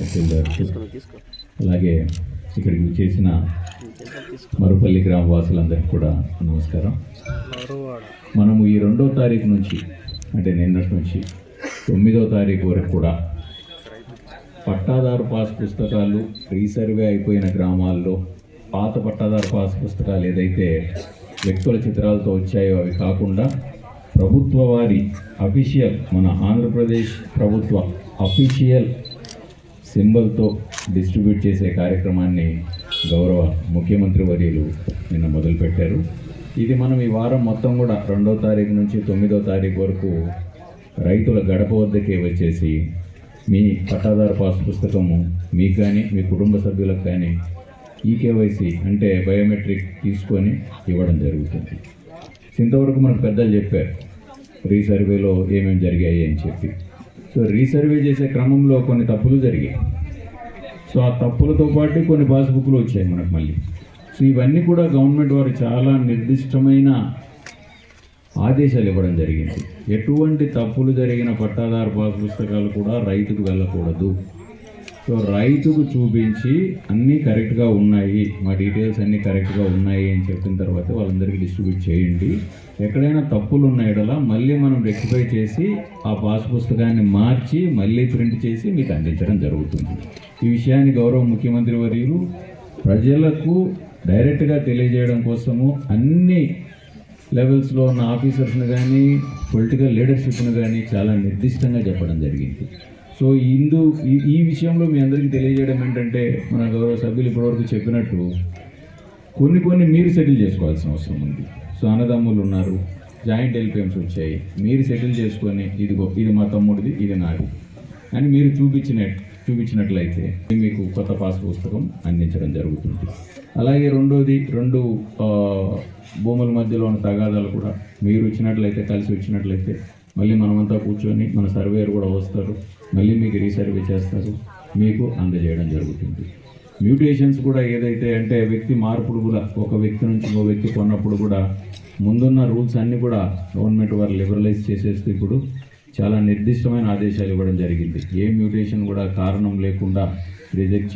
తహసీల్దార్, అలాగే ఇక్కడికి చేసిన మరుపల్లి గ్రామ వాసులందరికీ కూడా నమస్కారం. మనము ఈ 2వ తారీఖు నుంచి అంటే నిన్నటి నుంచి 9వ తారీఖు వరకు కూడా పట్టాదారు పాస్ పుస్తకాలు రీసర్వే అయిపోయిన గ్రామాల్లో పాత పట్టాదారు పాస్ పుస్తకాలు ఏదైతే వ్యక్తుల చిత్రాలతో వచ్చాయో అవి కాకుండా ప్రభుత్వ వారి అఫీషియల్, మన ఆంధ్రప్రదేశ్ ప్రభుత్వ అఫీషియల్ సింబల్తో డిస్ట్రిబ్యూట్ చేసే కార్యక్రమాన్ని గౌరవ ముఖ్యమంత్రి వర్యులు నిన్న మొదలుపెట్టారు. ఇది మనం ఈ వారం మొత్తం కూడా 2వ తారీఖు నుంచి 9వ తారీఖు వరకు రైతుల గడప వద్దకే వచ్చేసి మీ పట్టాదారు పాస్ పుస్తకము మీకు కానీ మీ కుటుంబ సభ్యులకు కానీ ఈకేవైసీ అంటే బయోమెట్రిక్ తీసుకొని ఇవ్వడం జరుగుతుంది. ఇంతవరకు మనకు పెద్దలు చెప్పారు రీసర్వేలో ఏమేమి జరిగాయి అని చెప్పి. సో రీసర్వే చేసే క్రమంలో కొన్ని తప్పులు జరిగాయి. సో ఆ తప్పులతో పాటు కొన్ని పాస్బుక్లు వచ్చాయి మనకు మళ్ళీ. సో ఇవన్నీ కూడా గవర్నమెంట్ వారు చాలా నిర్దిష్టమైన ఆదేశాలు ఇవ్వడం జరిగింది. ఎటువంటి తప్పులు జరిగిన పట్టాదారు పాస్ పుస్తకాలు కూడా రైతుకు వెళ్ళకూడదు. సో రైతుకు చూపించి అన్నీ కరెక్ట్గా ఉన్నాయి, మా డీటెయిల్స్ అన్నీ కరెక్ట్గా ఉన్నాయి అని చెప్పిన తర్వాత వాళ్ళందరికీ డిస్ట్రిబ్యూట్ చేయండి. ఎక్కడైనా తప్పులు ఉన్నాయడలా మళ్ళీ మనం రెక్టిఫై చేసి ఆ పాస్ పుస్తకాన్ని మార్చి మళ్ళీ ప్రింట్ చేసి మీకు అందించడం జరుగుతుంది. ఈ విషయాన్ని గౌరవ ముఖ్యమంత్రి వర్యులు ప్రజలకు డైరెక్ట్గా తెలియజేయడం కోసము అన్ని లెవెల్స్లో ఉన్న ఆఫీసర్స్ని కానీ పొలిటికల్ లీడర్షిప్ను కానీ చాలా నిర్దిష్టంగా చెప్పడం జరిగింది. సో ఈ విషయంలో మీ అందరికీ తెలియజేయడం ఏంటంటే, మన గౌరవ సభ్యులు ఇప్పటివరకు చెప్పినట్టు కొన్ని మీరు సెటిల్ చేసుకోవాల్సిన అవసరం ఉంది. సో అన్నదమ్ములు ఉన్నారు, జాయింట్ ఎల్పిఎంస్ వచ్చాయి, మీరు సెటిల్ చేసుకొని ఇది మా తమ్ముడిది, ఇది నాది అని మీరు చూపించినట్లయితే మీకు కొత్త పాస్ పుస్తకం అందించడం జరుగుతుంది. అలాగే రెండోది, 2 భూముల మధ్యలో ఉన్న తగాదాలు కూడా మీరు వచ్చినట్లయితే, కలిసి వచ్చినట్లయితే మళ్ళీ మనమంతా కూర్చొని మన సర్వేయర్ కూడా వస్తారు, మళ్ళీ మీకు రీసర్వే చేస్తారు, మీకు అందజేయడం జరుగుతుంది. మ్యూటేషన్స్ కూడా ఏదైతే అంటే వ్యక్తి మార్పులు కూడా ఒక వ్యక్తి నుంచి ఇంకో వ్యక్తి కొన్నప్పుడు కూడా ముందున్న రూల్స్ అన్నీ కూడా గవర్నమెంట్ వారు లిబరలైజ్ చేసేస్తే ఇప్పుడు చాలా నిర్దిష్టమైన ఆదేశాలు ఇవ్వడం జరిగింది. ఏ మ్యూటేషన్ కూడా కారణం లేకుండా రిజెక్ట్